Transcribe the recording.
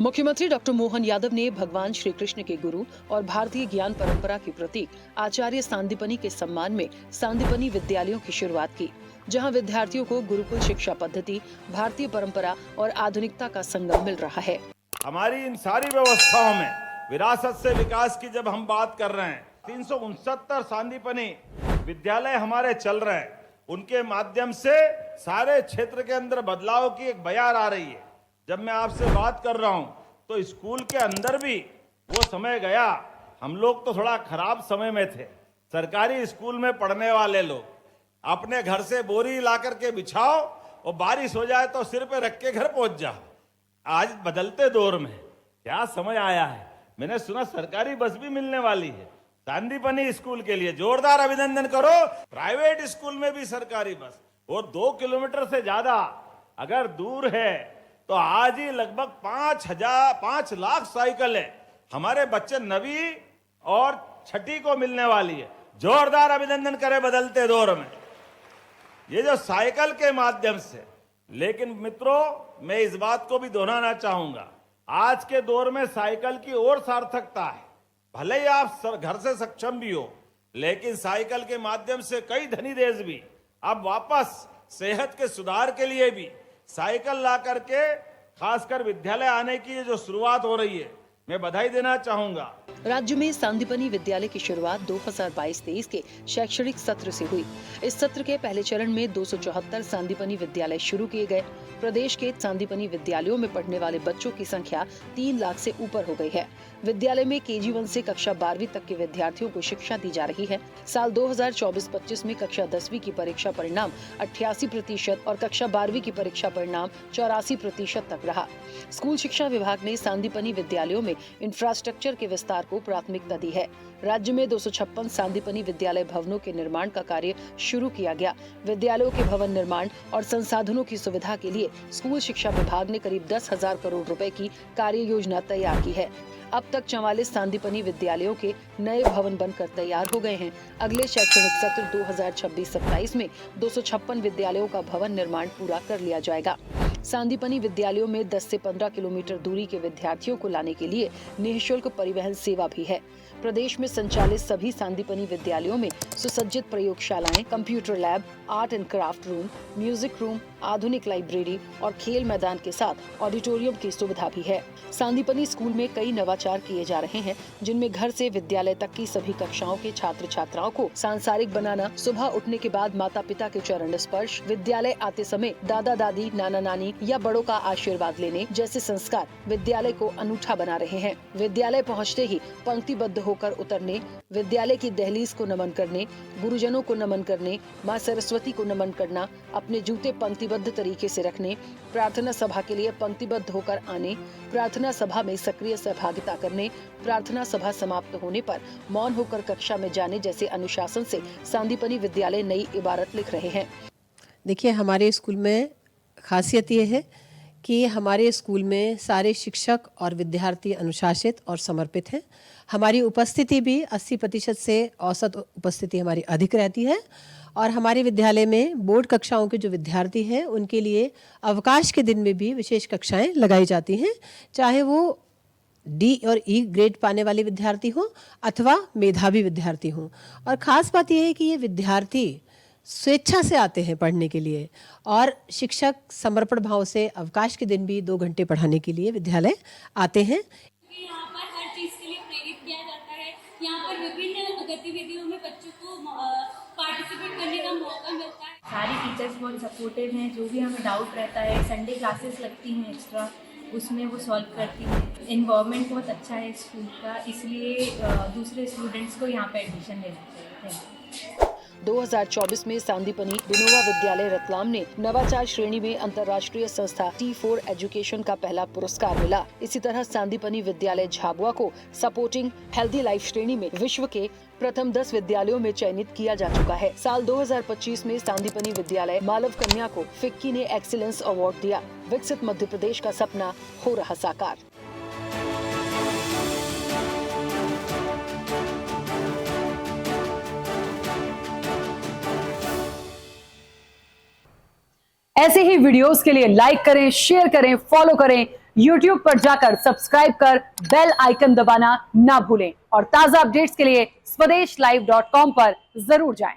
मुख्यमंत्री डॉक्टर मोहन यादव ने भगवान श्री कृष्ण के गुरु और भारतीय ज्ञान परंपरा के प्रतीक आचार्य सांदीपनि के सम्मान में सांदीपनि विद्यालयों की शुरुआत की, जहां विद्यार्थियों को गुरुकुल शिक्षा पद्धति, भारतीय परंपरा और आधुनिकता का संगम मिल रहा है। हमारी इन सारी व्यवस्थाओं में विरासत से विकास की जब हम बात कर रहे हैं, 369 सांदीपनि विद्यालय हमारे चल रहे हैं, उनके माध्यम से सारे क्षेत्र के अंदर बदलाव की एक बयार आ रही है। जब मैं आपसे बात कर रहा हूं तो स्कूल के अंदर भी वो समय गया, हम लोग तो थोड़ा खराब समय में थे। सरकारी स्कूल में पढ़ने वाले लोग अपने घर से बोरी ला करके बिछाओ और बारिश हो जाए तो सिर पे रख के घर पहुंच जाओ। आज बदलते दौर में क्या समय आया है, मैंने सुना सरकारी बस भी मिलने वाली है सांदीपनि स्कूल के लिए। जोरदार अभिनंदन करो। प्राइवेट स्कूल में भी सरकारी बस, और 2 किलोमीटर से ज्यादा अगर दूर है तो आज ही लगभग 5 लाख साइकिलें हमारे बच्चे 9वीं और 6ठी को मिलने वाली है। जोरदार अभिनंदन करें बदलते दौर में ये जो साइकिल के माध्यम से। लेकिन मित्रों, मैं इस बात को भी दोहराना चाहूंगा, आज के दौर में साइकिल की और सार्थकता है। भले ही आप घर से सक्षम भी हो, लेकिन साइकिल के माध्यम से कई धनी देश भी अब वापस सेहत के सुधार के लिए भी साइकिल ला करके खासकर विद्यालय आने की ये जो शुरुआत हो रही है, मैं बधाई देना चाहूंगा। राज्य में सांदीपनि विद्यालय की शुरुआत 2022-23 के शैक्षणिक सत्र से हुई। इस सत्र के पहले चरण में 274 सांदीपनि विद्यालय शुरू किए गए। प्रदेश के सांदीपनि विद्यालयों में पढ़ने वाले बच्चों की संख्या 3 लाख से ऊपर हो गई है। विद्यालय में KG 1 से कक्षा 12वीं तक के विद्यार्थियों को शिक्षा दी जा रही है। साल 2024-25 में कक्षा 10वीं की परीक्षा परिणाम 88% और कक्षा 12वीं की परीक्षा परिणाम 84% तक रहा। स्कूल शिक्षा विभाग ने सांदीपनि विद्यालयों में इंफ्रास्ट्रक्चर के विस्तार को प्राथमिकता दी है। राज्य में 256 सांदीपनि विद्यालय भवनों के निर्माण का कार्य शुरू किया गया। विद्यालयों के भवन निर्माण और संसाधनों की सुविधा के लिए स्कूल शिक्षा विभाग ने करीब 10,000 करोड़ रुपए की कार्य योजना तैयार की है। अब तक 44 सांदीपनि विद्यालयों के नए भवन बनकर तैयार हो गए हैं। अगले शैक्षणिक सत्र 2026-27 में 256 विद्यालयों का भवन निर्माण पूरा कर लिया जाएगा। सांदीपनि विद्यालयों में 10 से 15 किलोमीटर दूरी के विद्यार्थियों को लाने के लिए निःशुल्क परिवहन सेवा भी है। प्रदेश में संचालित सभी सांदीपनि विद्यालयों में सुसज्जित प्रयोगशालाएं, computer lab, art and craft room, music room, आधुनिक लाइब्रेरी और खेल मैदान के साथ ऑडिटोरियम की सुविधा भी है। सांदीपनि स्कूल में कई नवाचार किए जा रहे हैं, जिनमें घर से विद्यालय तक की सभी कक्षाओं के छात्र छात्राओं को सांसारिक बनाना, सुबह उठने के बाद माता पिता के चरण स्पर्श, विद्यालय आते समय दादा दादी, नाना नानी या बड़ों का आशीर्वाद लेने जैसे संस्कार विद्यालय को अनूठा बना रहे हैं। विद्यालय पहुँचते ही पंक्तिबद्ध होकर उतरने, विद्यालय की दहलीज को नमन करने, गुरुजनों को नमन करने, माँ सरस्वती को नमन करना, अपने जूते पंक्तिबद्ध तरीके से रखने, प्रार्थना सभा के लिए पंक्तिबद्ध होकर आने, प्रार्थना सभा में सक्रिय सहभागिता करने, प्रार्थना सभा समाप्त होने पर मौन होकर कक्षा में जाने जैसे अनुशासन से सांदीपनि विद्यालय नई इबारत लिख रहे हैं। देखिए, हमारे स्कूल में खासियत ये है कि हमारे स्कूल में सारे शिक्षक और विद्यार्थी अनुशासित और समर्पित हैं। हमारी उपस्थिति भी 80% से औसत उपस्थिति हमारी अधिक रहती है, और हमारे विद्यालय में बोर्ड कक्षाओं के जो विद्यार्थी हैं उनके लिए अवकाश के दिन में भी विशेष कक्षाएं लगाई जाती हैं, चाहे वो D और E ग्रेड पाने वाले विद्यार्थी हों अथवा मेधावी विद्यार्थी हों। और ख़ास बात यह है कि ये विद्यार्थी स्वेच्छा से आते हैं पढ़ने के लिए, और शिक्षक समर्पण भाव से अवकाश के दिन भी 2 घंटे पढ़ाने के लिए विद्यालय आते हैं। यहाँ पर हर चीज़ के लिए प्रेरित किया जाता है। यहाँ पर विभिन्न गतिविधियों में बच्चों को पार्टिसिपेट करने का मौका मिलता है। सारी टीचर्स बहुत सपोर्टिव हैं। जो भी हमें डाउट रहता है, संडे क्लासेस लगती हैं एक्स्ट्रा, उसमें वो सॉल्व करती हैं। एनवायरनमेंट बहुत अच्छा है स्कूल का, इसलिए दूसरे स्टूडेंट्स को यहाँ पे एडमिशन लेना चाहिए। 2024 में सांदीपनि बिनोवा विद्यालय रतलाम ने नवाचार श्रेणी में अंतर्राष्ट्रीय संस्था T4 एजुकेशन का पहला पुरस्कार मिला। इसी तरह सांदीपनि विद्यालय झाबुआ को सपोर्टिंग हेल्दी लाइफ श्रेणी में विश्व के प्रथम 10 विद्यालयों में चयनित किया जा चुका है। साल 2025 में सांदीपनि विद्यालय मालव कन्या को फिक्की ने एक्सीलेंस अवार्ड दिया। विकसित मध्य प्रदेश का सपना हो रहा साकार। ऐसे ही वीडियोस के लिए लाइक करें, शेयर करें, फॉलो करें। YouTube पर जाकर सब्सक्राइब कर बेल आइकन दबाना ना भूलें और ताजा अपडेट्स के लिए स्वदेशलाइव.com पर जरूर जाएं।